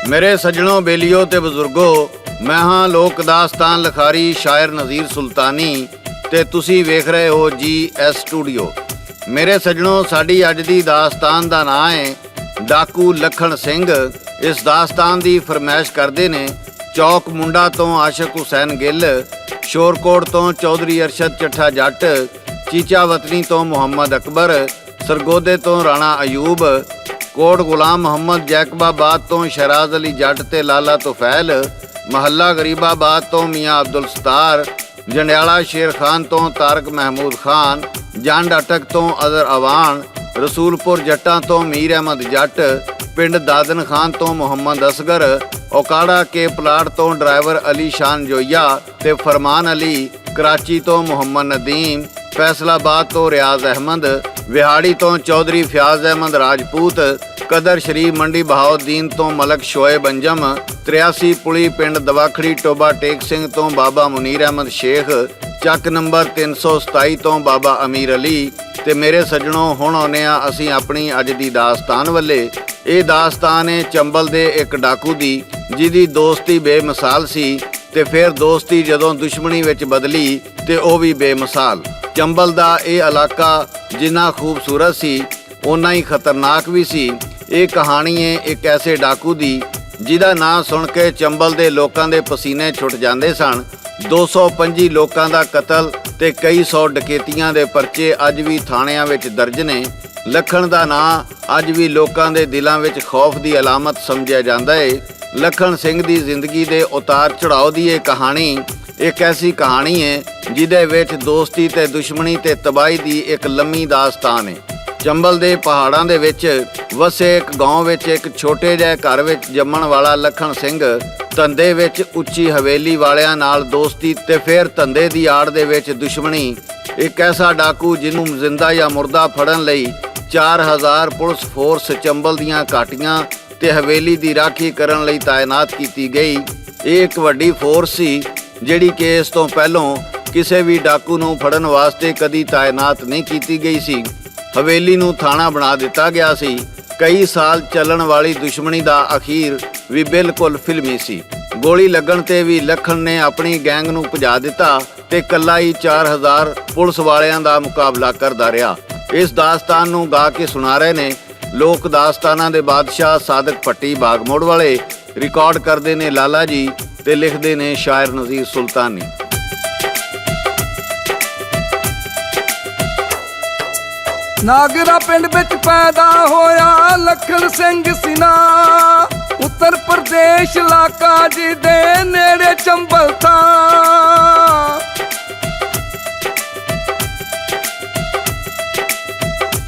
मेरे सज्जनों, बेलियो ते बजुर्गो, मैं हाँ लोक दास्तान लिखारी शायर नज़ीर सुल्तानी ते तुसी वेख रहे हो GS स्टूडियो। मेरे सज्जनों, साडी अज दी दास्तान दा नाम है डाकू लखन सिंह। इस दास्तान दी फरमाइश करदे ने चौक मुंडा तो आशिक हुसैन गिल, शोरकोट तो चौधरी अरशद चट्ठा जट, चीचा वतनी तो मुहम्मद अकबर, सरगोदे तो राणा अयूब, कोट गुलाम मोहम्मद जैकबाबाद तो शहराज अली जट ते लाला तुफैल, महल्ला गरीबाबाद तो मियाँ अब्दुल सत्तार, जंडियाला शेर खान तो तारक महमूद खान, जंड अटक तो अदर अवान, रसूलपुर जट्टां तो मीर अहमद जट, पिंड दादन खान तो मुहम्मद असगर, ओकाड़ा के पलाट तो ड्राइवर अली शान जोया ते फरमान अली, कराची तो मुहम्मद नदीम, फैसलाबाद तो रियाज अहमद, विहाड़ी तो चौधरी फयाज अहमद राजपूत, कदर शरीफ मंडी बहाउद्दीन तो मलक शोएब अंजम, 83 पुली पिंड दवाखड़ी टोबा टेक सिंह तो बाबा मुनीर अहमद शेख, ਚੱਕ ਨੰਬਰ 327 ਤੋਂ ਬਾਬਾ ਅਮੀਰ ਅਲੀ। ਤੇ ਮੇਰੇ ਸੱਜਣੋ, ਹੁਣ ਆਉਂਦੇ ਆ ਅਸੀਂ ਆਪਣੀ ਅੱਜ ਦੀ ਦਾਸਤਾਨ ਵੱਲੇ। ਇਹ ਦਾਸਤਾਨ ਹੈ ਚੰਬਲ ਦੇ ਇੱਕ ਡਾਕੂ ਦੀ, ਜਿਹਦੀ ਦੋਸਤੀ ਬੇਮਿਸਾਲ ਸੀ ਤੇ ਫਿਰ ਦੋਸਤੀ ਜਦੋਂ ਦੁਸ਼ਮਣੀ ਵਿੱਚ ਬਦਲੀ ਤੇ ਉਹ ਵੀ ਬੇਮਿਸਾਲ। ਚੰਬਲ ਦਾ ਇਹ ਇਲਾਕਾ ਜਿੰਨਾ ਖੂਬਸੂਰਤ ਸੀ ਓਨਾ ਹੀ ਖਤਰਨਾਕ ਵੀ ਸੀ। ਇਹ ਕਹਾਣੀ ਹੈ ਇੱਕ ਐਸੇ ਡਾਕੂ ਦੀ ਜਿਹਦਾ ਨਾਂ ਸੁਣ ਕੇ ਚੰਬਲ ਦੇ ਲੋਕਾਂ ਦੇ ਪਸੀਨੇ ਛੁੱਟ ਜਾਂਦੇ ਸਨ। 225 ਲੋਕਾਂ ਦਾ ਕਤਲ ਤੇ ਕਈ ਸੌ ਡਕੈਤੀਆਂ ਦੇ ਪਰਚੇ ਅੱਜ ਵੀ ਥਾਣਿਆਂ ਵਿੱਚ ਦਰਜ ਨੇ। ਲਖਣ ਦਾ ਨਾਂ ਅੱਜ ਵੀ ਲੋਕਾਂ ਦੇ ਦਿਲਾਂ ਵਿੱਚ ਖੌਫ ਦੀ ਅਲਾਮਤ ਸਮਝਿਆ ਜਾਂਦਾ ਹੈ। ਲਖਣ ਸਿੰਘ ਦੀ ਜ਼ਿੰਦਗੀ ਦੇ ਉਤਾਰ ਚੜਾਓ ਦੀ ਇਹ ਕਹਾਣੀ ਇੱਕ ਐਸੀ ਕਹਾਣੀ ਹੈ ਜਿਹਦੇ ਵਿੱਚ ਦੋਸਤੀ ਤੇ ਦੁਸ਼ਮਣੀ ਤੇ ਤਬਾਹੀ ਦੀ ਇੱਕ ਲੰਮੀ ਦਾਸਤਾਨ ਹੈ। ਚੰਬਲ ਦੇ ਪਹਾੜਾਂ ਦੇ ਵਿੱਚ ਵਸੇ ਇੱਕ ਗਾਉਂ ਵਿੱਚ ਇੱਕ ਛੋਟੇ ਜਿਹੇ ਘਰ ਵਿੱਚ ਜੰਮਣ ਵਾਲਾ ਲਖਣ ਸਿੰਘ ਧੰਦੇ ਵਿੱਚ ਉੱਚੀ ਹਵੇਲੀ ਵਾਲਿਆਂ ਨਾਲ ਦੋਸਤੀ ਤੇ ਫਿਰ ਧੰਦੇ ਦੀ ਆੜ ਦੇ ਵਿੱਚ ਦੁਸ਼ਮਣੀ। ਇੱਕ ਐਸਾ ਡਾਕੂ ਜਿਹਨੂੰ ਜ਼ਿੰਦਾ ਜਾਂ ਮੁਰਦਾ ਫੜਨ ਲਈ 4000 ਪੁਲਿਸ ਫੋਰਸ ਚੰਬਲ ਦੀਆਂ ਘਾਟੀਆਂ ਤੇ ਹਵੇਲੀ ਦੀ ਰਾਖੀ ਕਰਨ ਲਈ ਤਾਇਨਾਤ ਕੀਤੀ ਗਈ। ਇਹ ਇੱਕ ਵੱਡੀ ਫੋਰਸ ਸੀ ਜਿਹੜੀ ਕਿ ਇਸ ਤੋਂ ਪਹਿਲਾਂ ਕਿਸੇ ਵੀ ਡਾਕੂ ਨੂੰ ਫੜਨ ਵਾਸਤੇ ਕਦੀ ਤਾਇਨਾਤ ਨਹੀਂ ਕੀਤੀ ਗਈ ਸੀ। ਹਵੇਲੀ ਨੂੰ ਥਾਣਾ ਬਣਾ ਦਿੱਤਾ ਗਿਆ ਸੀ। ਕਈ ਸਾਲ ਚੱਲਣ ਵਾਲੀ ਦੁਸ਼ਮਣੀ ਦਾ ਅਖੀਰ ਵੀ ਬਿਲਕੁਲ ਫਿਲਮੀ ਸੀ। ਗੋਲੀ ਲੱਗਣ ਤੇ ਵੀ ਲਖਣ ਨੇ ਆਪਣੀ ਗੈਂਗ ਨੂੰ ਭਜਾ ਦਿੱਤਾ ਤੇ ਇਕੱਲਾ ਹੀ 4000 ਪੁਲਿਸ ਵਾਲਿਆਂ ਦਾ ਮੁਕਾਬਲਾ ਕਰਦਾ ਰਿਹਾ। ਇਸ ਦਾਸਤਾਨ ਨੂੰ ਗਾ ਕੇ ਸੁਣਾ ਰਹੇ ਨੇ ਲੋਕ ਦਾਸਤਾਨਾਂ ਦੇ ਬਾਦਸ਼ਾਹ ਸਾਦਕ ਭੱਟੀ ਬਾਗਮੋੜ ਵਾਲੇ। ਰਿਕਾਰਡ ਕਰਦੇ ਨੇ ਲਾਲਾ ਜੀ ਤੇ ਲਿਖਦੇ ਨੇ ਸ਼ਾਇਰ ਨਜ਼ੀਰ ਸੁਲਤਾਨੀ। ਨਾਗਰਾ ਪਿੰਡ ਵਿੱਚ ਪੈਦਾ ਹੋਇਆ ਲਖਣ ਸਿੰਘ ਸਿਨਾ, ਉੱਤਰ ਪ੍ਰਦੇਸ਼ ਇਲਾਕਾ ਜਿਹਦੇ ਨੇੜੇ ਚੰਬਲ ਥਾਂ।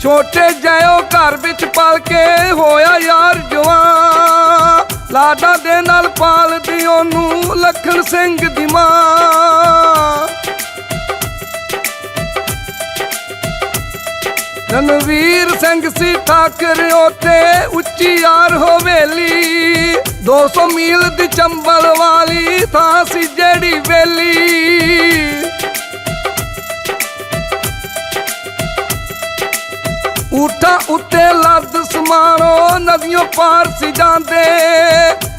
ਛੋਟੇ ਜਿਹੇ ਘਰ ਵਿੱਚ ਪਲ ਕੇ ਹੋਇਆ ਯਾਰ ਜਵਾਨ, ਲਾਡਾ ਦੇ ਨਾਲ ਪਾਲਦੀ ਉਹਨੂੰ ਲਖਣ ਸਿੰਘ ਦੀ ਮਾਂ। ਰਣਵੀਰ ਸਿੰਘ ਸੀ ਠਾਕਰ ਉੱਤੇ ਉੱਚੀ ਯਾਰ ਹਵੇਲੀ, 200 ਮੀਲ ਦੀ ਚੰਬਲ ਵਾਲੀ ਥਾਂ ਸੀ ਜਿਹੜੀ ਵੇਲੀ। ਊਠਾਂ ਉੱਤੇ ਲੱਦ ਸਮਾਨੋ ਨਦੀਆਂ ਪਾਰ ਸੀ ਜਾਂਦੇ,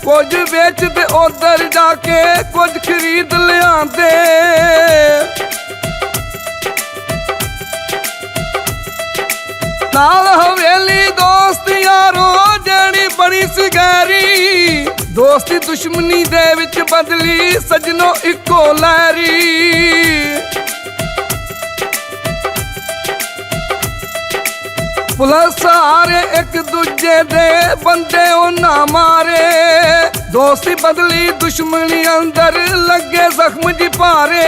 ਕੁਝ ਵੇਚਦੇ ਉਧਰ ਜਾ ਕੇ ਕੁਝ ਖਰੀਦ ਲਿਆਂਦੇ। ਨਾਲ ਹਵੇਲੀ ਦੋਸਤ ਯਾਰੋ ਜਿਹੜੀ ਬਣੀ ਸੀ ਗਹਿਰੀ, ਦੋਸਤੀ ਦੁਸ਼ਮਣੀ ਦੇ ਵਿੱਚ ਬਦਲੀ ਸਜਣੋ ਇੱਕੋ ਲਹਿਰੀ। ਪੁਲਿਸ ਸਾਰੇ ਇੱਕ ਦੂਜੇ ਦੇ ਬੰਦੇ ਉਹਨਾਂ ਮਾਰੇ, ਦੋਸਤੀ ਬਦਲੀ ਦੁਸ਼ਮਣੀ ਅੰਦਰ ਲੱਗੇ ਜ਼ਖਮ ਜੀ ਭਾਰੇ।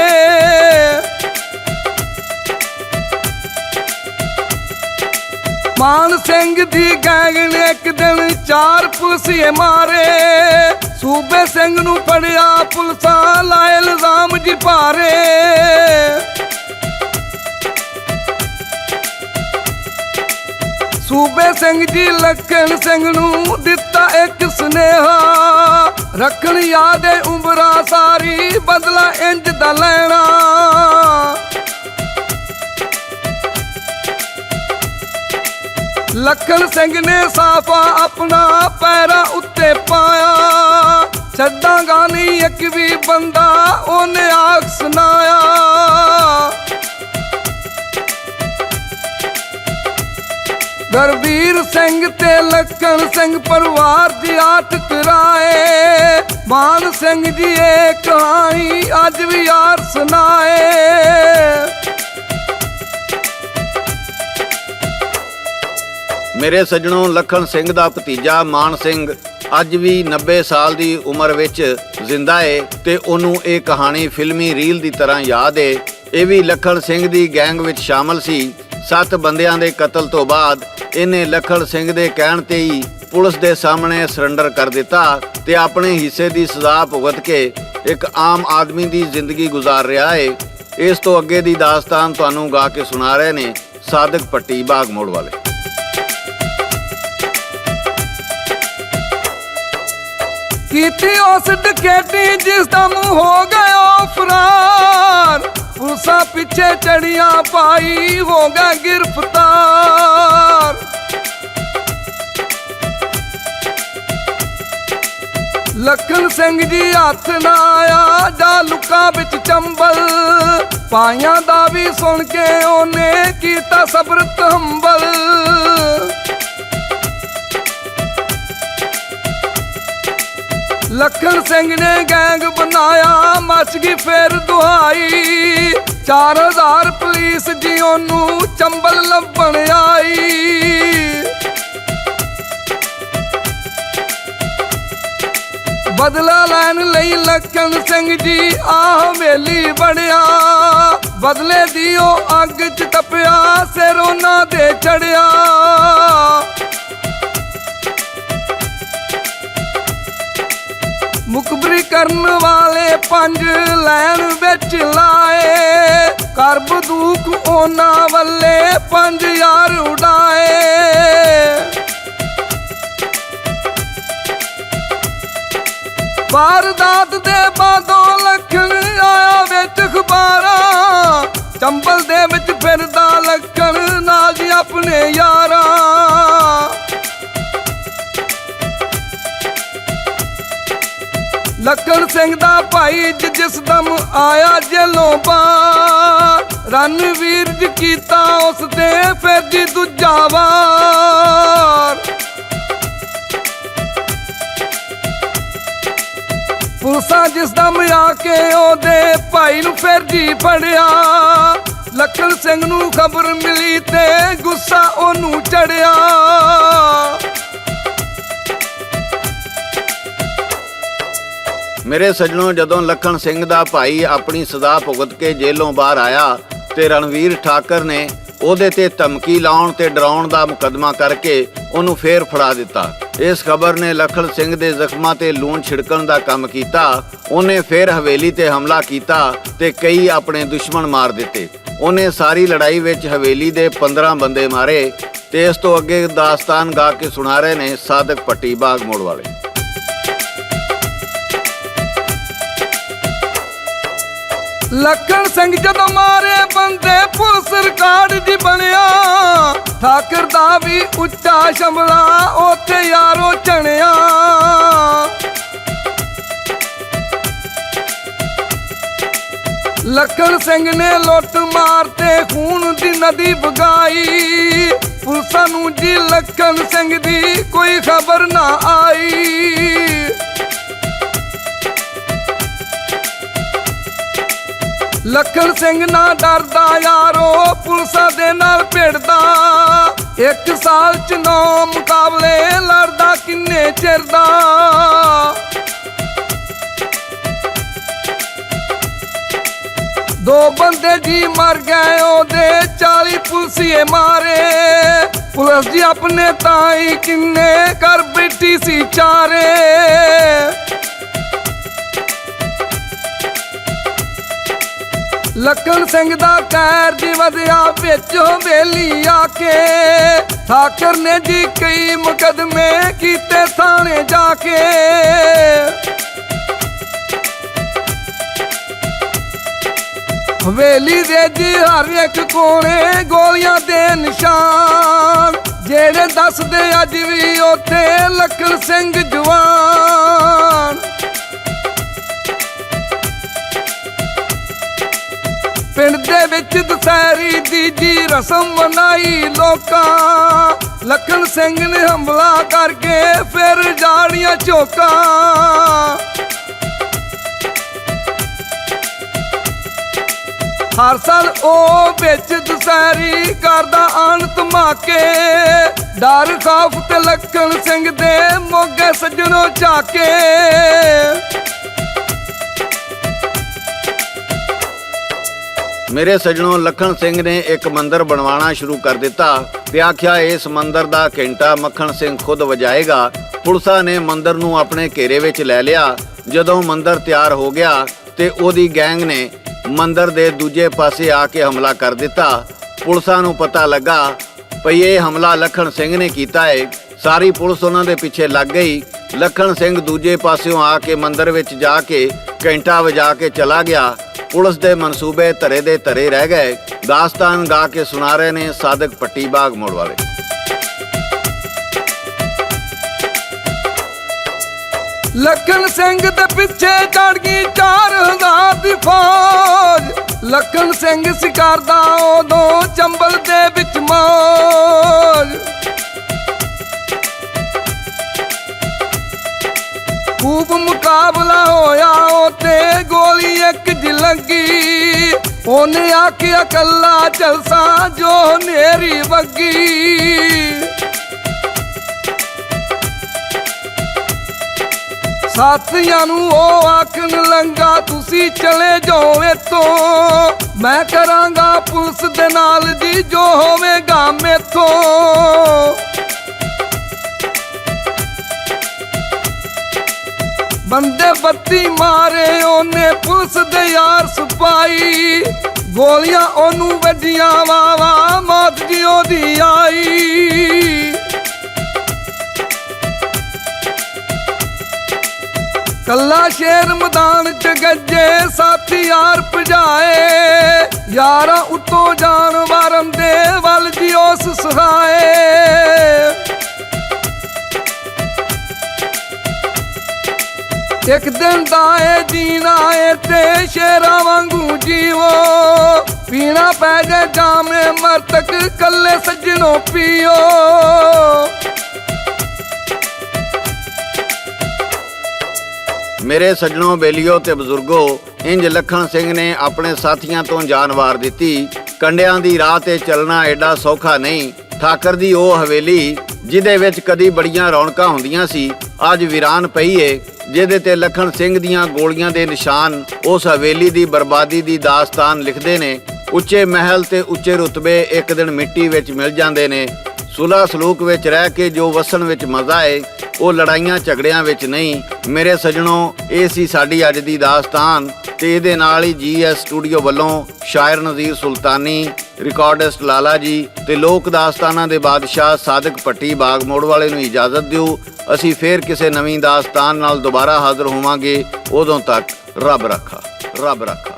ਮਾਨ ਸਿੰਘ ਦੀ ਗੈਂਗ ਨੇ ਇੱਕ ਦਿਨ 4 ਪੁਲਸੀਏ ਮਾਰੇ, ਸੂਬੇ ਸਿੰਘ ਨੂੰ ਫੜਿਆ ਪੁਲਸਾਂ ਲਾਏ ਇਲਜ਼ਾਮ ਜੀ ਭਾਰੇ। ਸੂਬੇ ਸਿੰਘ ਜੀ ਲਖਣ ਸਿੰਘ ਨੂੰ ਦਿੱਤਾ ਇੱਕ ਸੁਨੇਹਾ, ਰੱਖਣ ਯਾਦੇ ਉਮਰਾਂ ਸਾਰੀ ਬਦਲਾ ਇੰਜ ਦਾ ਲੈਣਾ। ਲਖਣ ਸਿੰਘ ਨੇ ਸਾਫਾ ਆਪਣਾ ਪੈਰਾਂ ਉੱਤੇ ਪਾਇਆ, ਛੱਡਾਂਗਾ ਨਹੀਂ ਇੱਕ ਵੀ ਬੰਦਾ ਉਹਨੇ ਆਖ ਸੁਣਾਇਆ। ਗੁਰਬੀਰ ਸਿੰਘ ਤੇ ਲਖਣ ਸਿੰਘ ਪਰਿਵਾਰ ਦੀ ਆਟ ਕਰਾਏ, ਮਾਨ ਸਿੰਘ ਜੀ ਇਹ ਕਹਾਣੀ ਅੱਜ ਵੀ ਯਾਰ ਸੁਣਾਏ। ਮੇਰੇ ਸੱਜਣੋਂ, ਲਖਣ ਸਿੰਘ ਦਾ ਭਤੀਜਾ ਮਾਨ ਸਿੰਘ ਅੱਜ ਵੀ 90 ਸਾਲ ਦੀ ਉਮਰ ਵਿੱਚ ਜ਼ਿੰਦਾ ਏ ਤੇ ਉਹਨੂੰ ਇਹ ਕਹਾਣੀ ਫਿਲਮੀ ਰੀਲ ਦੀ ਤਰ੍ਹਾਂ ਯਾਦ ਏ। ਇਹ ਵੀ ਲਖਣ ਸਿੰਘ ਦੀ ਗੈਂਗ ਵਿੱਚ ਸ਼ਾਮਲ ਸੀ। 7 ਬੰਦਿਆਂ ਦੇ ਕਤਲ ਤੋਂ ਬਾਅਦ ਇਹਨੇ ਲਖਣ ਸਿੰਘ ਦੇ ਕਹਿਣ ਤੇ ਹੀ ਪੁਲਿਸ ਦੇ ਸਾਹਮਣੇ ਸਰੈਂਡਰ ਕਰ ਦਿੱਤਾ ਤੇ ਆਪਣੇ ਹਿੱਸੇ ਦੀ ਸਜ਼ਾ ਭੁਗਤ ਕੇ ਇੱਕ ਆਮ ਆਦਮੀ ਦੀ ਜ਼ਿੰਦਗੀ ਗੁਜ਼ਾਰ ਰਿਹਾ ਏ। ਇਸ ਤੋਂ ਅੱਗੇ ਦੀ ਦਾਸਤਾਨ ਤੁਹਾਨੂੰ ਗਾ ਕੇ ਸੁਣਾ ਰਹੇ ਨੇ ਸਾਦਿਕ ਪੱਟੀ ਬਾਗ ਮੋੜ ਵਾਲੇ। ਕੀਤੀ ਉਸ ਡਕੈਤੀ ਜਿਸ ਦਾ ਮੂੰਹ ਹੋ ਗਿਆ ਫਰਾਰ, ਪੁਲਿਸਾਂ ਪਿੱਛੇ ਚੜੀਆਂ ਪਾਈ ਹੋ ਗਿਆ ਗ੍ਰਿਫਤਾਰ। ਲਖਣ ਸਿੰਘ ਜੀ ਹੱਥ ਨਾ ਆਇਆ ਜਾ ਲੁਕਾ ਵਿੱਚ ਚੰਬਲ, ਪਾਈਆਂ ਦਾ ਵੀ ਸੁਣ ਕੇ ਉਹਨੇ ਕੀਤਾ ਸਬਰ ਤਹੰਬਲ। ਲਖਣ ਸਿੰਘ ਨੇ ਗੈਂਗ ਬਣਾਇਆ ਮਚ ਗਈ ਫੇਰ ਦੁਹਾਈ, 4000 ਪੁਲਿਸ ਜੀ ਉਹਨੂੰ ਚੰਬਲ ਲੱਭਣ ਆਈ। ਬਦਲਾ ਲੈਣ ਲਈ ਲਖਣ ਸਿੰਘ ਜੀ ਆ ਹਵੇਲੀ ਬਣਿਆ, ਬਦਲੇ ਦੀ ਉਹ ਅੱਗ ਚ ਤਪਿਆ ਸਿਰ ਉਹਨਾਂ ਦੇ ਚੜਿਆ। ਮੁਖਬਰੀ ਕਰਨ ਵਾਲੇ 5 ਲੈਣ ਵਿੱਚ ਲਾਏ, ਕਰ ਬੰਦੂਕ ਉਹਨਾਂ ਵੱਲੇ 5000 ਉਡਾਏ। ਵਾਰਦਾਤ ਦੇ ਬਾਦੋਂ ਲਖਣ ਆਇਆ ਵਿੱਚ ਅਖਬਾਰਾਂ, ਚੰਬਲ ਦੇ ਵਿੱਚ ਫਿਰਦਾ ਲਖਣ ਨਾਲ ਜੀ ਆਪਣੇ ਯਾਰਾਂ। ਲਖਣ ਸਿੰਘ ਦਾ ਭਾਈ ਜਿਸ ਦਮ ਆਇਆ ਜੇਲੋਂ ਬਾਹਰ, ਰਣਵੀਰ ਜੀ ਕੀਤਾ ਉਸ ਤੇ ਫਿਰ ਜੀ ਦੂਜਾ ਵਾਰ। ਪੁਲਿਸਾਂ ਜਿਸ ਦਮ ਆ ਕੇ ਉਹਦੇ ਭਾਈ ਨੂੰ ਫਿਰ ਜੀ ਫੜਿਆ, ਲਖਣ ਸਿੰਘ ਨੂੰ ਖਬਰ ਮਿਲੀ ਤੇ ਗੁੱਸਾ ਉਹਨੂੰ ਚੜਿਆ। ਮੇਰੇ ਸੱਜਣੋਂ, ਜਦੋਂ ਲਖਣ ਸਿੰਘ ਦਾ ਭਾਈ ਆਪਣੀ ਸਜ਼ਾ ਭੁਗਤ ਕੇ ਜੇਲੋਂ ਬਾਹਰ ਆਇਆ ਤੇ ਰਣਵੀਰ ਠਾਕਰ ਨੇ ਉਹਦੇ ਤੇ ਧਮਕੀ ਲਾਉਣ ਤੇ ਡਰਾਉਣ ਦਾ ਮੁਕੱਦਮਾ ਕਰਕੇ ਉਹਨੂੰ ਫੇਰ ਫੜਾ ਦਿੱਤਾ। ਇਸ ਖਬਰ ਨੇ ਲਖਣ ਸਿੰਘ ਦੇ ਜ਼ਖਮਾਂ ਤੇ ਲੂਣ ਛਿੜਕਣ ਦਾ ਕੰਮ ਕੀਤਾ। ਉਹਨੇ ਫੇਰ ਹਵੇਲੀ ਤੇ ਹਮਲਾ ਕੀਤਾ ਤੇ ਕਈ ਆਪਣੇ ਦੁਸ਼ਮਣ ਮਾਰ ਦਿੱਤੇ। ਉਹਨੇ ਸਾਰੀ ਲੜਾਈ ਵਿੱਚ ਹਵੇਲੀ ਦੇ 15 ਬੰਦੇ ਮਾਰੇ ਤੇ ਇਸ ਤੋਂ ਅੱਗੇ ਦਾਸਤਾਨ ਗਾ ਕੇ ਸੁਣਾ ਰਹੇ ਨੇ ਸਾਦਿਕ ਪੱਟੀ ਬਾਗ ਮੋੜ ਵਾਲੇ। ਲਖਣ ਸਿੰਘ ਜਦੋਂ ਮਾਰੇ ਬੰਦੇ ਪੁਲਿਸ ਰਿਕਾਰਡ ਜੀ ਬਣਿਆ, ਠਾਕਰ ਦਾ ਵੀ ਉੱਚਾ ਸ਼ਮਲਾ ਉੱਥੇ ਯਾਰੋ ਚਣਿਆ। ਲਖਣ ਸਿੰਘ ਨੇ ਲੁੱਟ ਮਾਰ ਤੇ ਖੂਨ ਦੀ ਨਦੀ ਵਗਾਈ, ਪੁਲਿਸਾਂ ਨੂੰ ਜੀ ਲਖਣ ਸਿੰਘ ਦੀ ਕੋਈ ਖਬਰ ਨਾ ਆਈ। ਲਖਣ ਸਿੰਘ ਨਾ ਡਰਦਾ ਯਾਰੋ ਪੁਲਿਸਾਂ ਦੇ ਨਾਲ ਭਿੜਦਾ, 1 ਸਾਲ ਚ 9 ਮੁਕਾਬਲੇ ਲੜਦਾ ਕਿੰਨੇ ਚਿਰ ਦਾ। ਦੋ ਬੰਦੇ ਜੀ ਮਰ ਗਏ ਉਹਦੇ 40 ਪੁਲਸੀਏ ਮਾਰੇ, ਪੁਲਿਸ ਜੀ ਆਪਣੇ ਤਾਈ ਕਿੰਨੇ ਕਰ ਬੈਠੀ ਸੀ ਚਾਰੇ। ਲਖਣ ਸਿੰਘ ਦਾ ਕਹਿਰ ਜੀ ਵਧਿਆ ਵਿੱਚ ਹਵੇਲੀ ਆ ਕੇ, ਠਾਕਰ ਨੇ ਜੀ ਕਈ ਮੁਕੱਦਮੇ ਕੀਤੇ ਥਾਣੇ ਜਾ ਕੇ। ਹਵੇਲੀ ਦੇ ਜੀ ਹਰ ਇੱਕ ਕੋਨੇ ਗੋਲੀਆਂ ਦੇ ਨਿਸ਼ਾਨ, ਜਿਹੜੇ ਵਸਦੇ ਅੱਜ ਵੀ ਉੱਥੇ ਲਖਣ ਸਿੰਘ ਜਵਾਨ। ਪਿੰਡ ਦੇ ਵਿੱਚ ਦੁਸਹਿਰੀ ਦੀ ਜੀ ਰਸਮ ਮਨਾਈ ਲੋਕਾਂ। ਲਖਣ ਸਿੰਘ ਨੇ ਹਮਲਾ ਕਰਕੇ ਫਿਰ ਜਾੜੀਆਂ ਝੋਕਾਂ। ਹਰ ਸਾਲ ਉਹ ਵਿੱਚ ਦੁਸਹਿਰੀ ਕਰਦਾ ਆਣ ਧਮਾਕੇ। ਡਰ ਖੌਫ ਤੇ ਲਖਣ ਸਿੰਘ ਦੇ ਮੋਗੇ ਸੱਜਣੋਂ ਝਾਕੇ। ਮੇਰੇ ਸੱਜਣੋਂ, ਲਖਣ ਸਿੰਘ ਨੇ ਇੱਕ ਮੰਦਿਰ ਬਣਵਾਉਣਾ ਸ਼ੁਰੂ ਕਰ ਦਿੱਤਾ ਤੇ ਆਖਿਆ ਇਸ ਮੰਦਿਰ ਦਾ ਘੰਟਾ ਮੱਖਣ ਸਿੰਘ ਖੁਦ ਵਜਾਏਗਾ। ਪੁਲਿਸਾਂ ਨੇ ਮੰਦਿਰ ਨੂੰ ਆਪਣੇ ਘੇਰੇ ਵਿੱਚ ਲੈ ਲਿਆ। ਜਦੋਂ ਮੰਦਿਰ ਤਿਆਰ ਹੋ ਗਿਆ ਤੇ ਉਹਦੀ ਗੈਂਗ ਨੇ ਮੰਦਿਰ ਦੇ ਦੂਜੇ ਪਾਸੇ ਆ ਕੇ ਹਮਲਾ ਕਰ ਦਿੱਤਾ। ਪੁਲਿਸਾਂ ਨੂੰ ਪਤਾ ਲੱਗਾ ਭਈ ਇਹ ਹਮਲਾ ਲਖਣ ਸਿੰਘ ਨੇ ਕੀਤਾ ਹੈ। ਸਾਰੀ ਪੁਲਿਸ ਉਹਨਾਂ ਦੇ ਪਿੱਛੇ ਲੱਗ ਗਈ। ਲਖਣ ਸਿੰਘ ਦੂਜੇ ਪਾਸਿਓਂ ਆ ਕੇ ਮੰਦਿਰ ਵਿੱਚ ਜਾ ਕੇ ਘੰਟਾ ਵਜਾ ਕੇ ਚਲਾ ਗਿਆ। ਪੁਲਿਸ ਦੇ ਮਨਸੂਬੇ ਧਰੇ ਦੇ ਧਰੇ ਰਹਿ ਗਏ। ਦਾਸਤਾਨ ਗਾ ਕੇ ਸੁਣਾ ਰਹੇ ਨੇ ਸਾਦਕ ਪੱਟੀ ਬਾਗ ਮੋੜ ਵਾਲੇ। ਲਖਣ ਸਿੰਘ ਦੇ ਪਿੱਛੇ ਚੜ ਗਈ 4000 ਦੀ ਫੌਜ। ਲਖਣ ਸਿੰਘ ਸਿਕਾਰਦਾ ਉਦੋਂ ਚੰਬਲ ਦੇ ਵਿੱਚ ਮੌਜ। ਖੂਬ ਮੁਕਾਬਲਾ ਹੋਇਆ ਉੱਤੇ ਗੋਲੀ ਇੱਕ ਜੀ ਲੱਗੀ। ਉਹਨੇ ਆਖਿਆ ਕੱਲਾ ਚਲਸਾ ਜੋ ਨੇਰੀ ਵੱਗੀ। ਸਾਥੀਆਂ ਨੂੰ ਉਹ ਆਖਣ ਲੰਗਾ ਤੁਸੀਂ ਚਲੇ ਜਾਓ ਇੱਥੋਂ। ਮੈਂ ਕਰਾਂਗਾ ਪੁਲਿਸ ਦੇ ਨਾਲ ਜੀ ਜੋ ਹੋਵੇਗਾ ਮੇਥੋਂ। ਬੰਦੇ ਬੱਤੀ ਮਾਰੇ ਉਹਨੇ ਪੁਲਿਸ ਦੇ ਯਾਰ ਸਿਪਾਹੀ। ਗੋਲੀਆਂ ਉਹਨੂੰ ਵੱਜੀਆਂ ਵਾਵਾ ਮੌਤ ਜੀ ਉਹਦੀ ਆਈ। ਕੱਲਾ ਸ਼ੇਰ ਮੈਦਾਨ ਚ ਗੱਜੇ ਸਾਥੀ ਯਾਰ ਭਜਾਏ। ਯਾਰਾਂ ਉੱਤੋਂ ਜਾਨਵਰਾਂ ਦੇ ਵੱਲ ਜੀ ਉਸ ਸਹਾਏ। ਇੱਕ ਦਿਨ ਦਾ ਏ ਜੀਣਾ ਏ ਤੇ ਸ਼ੇਰਾਂ ਵਾਂਗੂ ਜੀਵੋ। ਪੀਣਾ ਪੈ ਜੇ ਜਾਮੇ ਮਰਤਕ ਕੱਲੇ ਸੱਜਣੋਂ ਪੀਓ। ਮੇਰੇ ਸੱਜਣੋਂ, ਬੇਲੀਓ ਤੇ ਬਜ਼ੁਰਗੋ, ਇੰਜ ਲਖਣ ਸਿੰਘ ਨੇ ਆਪਣੇ ਸਾਥੀਆਂ ਤੋਂ ਜਾਨ ਵਾਰ ਦਿੱਤੀ। ਕੰਡਿਆਂ ਦੀ ਰਾਹ ਤੇ ਚੱਲਣਾ ਐਡਾ ਸੌਖਾ ਨਹੀਂ। ਠਾਕਰ ਦੀ ਉਹ ਹਵੇਲੀ ਜਿਹਦੇ ਵਿੱਚ ਕਦੀ ਬੜੀਆਂ ਰੌਣਕਾਂ ਹੁੰਦੀਆਂ ਸੀ, ਅੱਜ ਵੀਰਾਨ ਪਈ ਏ। ਜਿਹਦੇ ਤੇ ਲਖਣ ਸਿੰਘ ਦੀਆਂ ਗੋਲੀਆਂ ਦੇ ਨਿਸ਼ਾਨ ਉਸ ਹਵੇਲੀ ਦੀ ਬਰਬਾਦੀ ਦੀ ਦਾਸਤਾਨ ਲਿਖਦੇ ਨੇ। ਉੱਚੇ ਮਹਿਲ ਤੇ ਉੱਚੇ ਰੁਤਬੇ ਇੱਕ ਦਿਨ ਮਿੱਟੀ ਵਿੱਚ ਮਿਲ ਜਾਂਦੇ ਨੇ। ਸੁਲ੍ਹਾ ਸਲੂਕ ਵਿੱਚ ਰਹਿ ਕੇ ਜੋ ਵਸਣ ਵਿੱਚ ਮਜ਼ਾ ਏ, ਉਹ ਲੜਾਈਆਂ ਝਗੜਿਆਂ ਵਿੱਚ ਨਹੀਂ। ਮੇਰੇ ਸੱਜਣੋਂ, ਇਹ ਸੀ ਸਾਡੀ ਅੱਜ ਦੀ ਦਾਸਤਾਨ ਤੇ ਇਹਦੇ ਨਾਲ ਹੀ GS ਸਟੂਡੀਓ ਵੱਲੋਂ ਸ਼ਾਇਰ ਨਜ਼ੀਰ ਸੁਲਤਾਨੀ, ਰਿਕਾਰਡਿਸਟ ਲਾਲਾ ਜੀ ਤੇ ਲੋਕ ਦਾਸਤਾਨਾਂ ਦੇ ਬਾਦਸ਼ਾਹ ਸਾਦਕ ਪੱਟੀ ਬਾਗ ਮੋੜ ਵਾਲੇ ਨੂੰ ਇਜਾਜ਼ਤ ਦਿਓ। ਅਸੀਂ ਫੇਰ ਕਿਸੇ ਨਵੀਂ ਦਾਸਤਾਨ ਨਾਲ ਦੁਬਾਰਾ ਹਾਜ਼ਰ ਹੋਵਾਂਗੇ। ਉਦੋਂ ਤੱਕ ਰੱਬ ਰੱਖਾ, ਰੱਬ ਰੱਖਾ।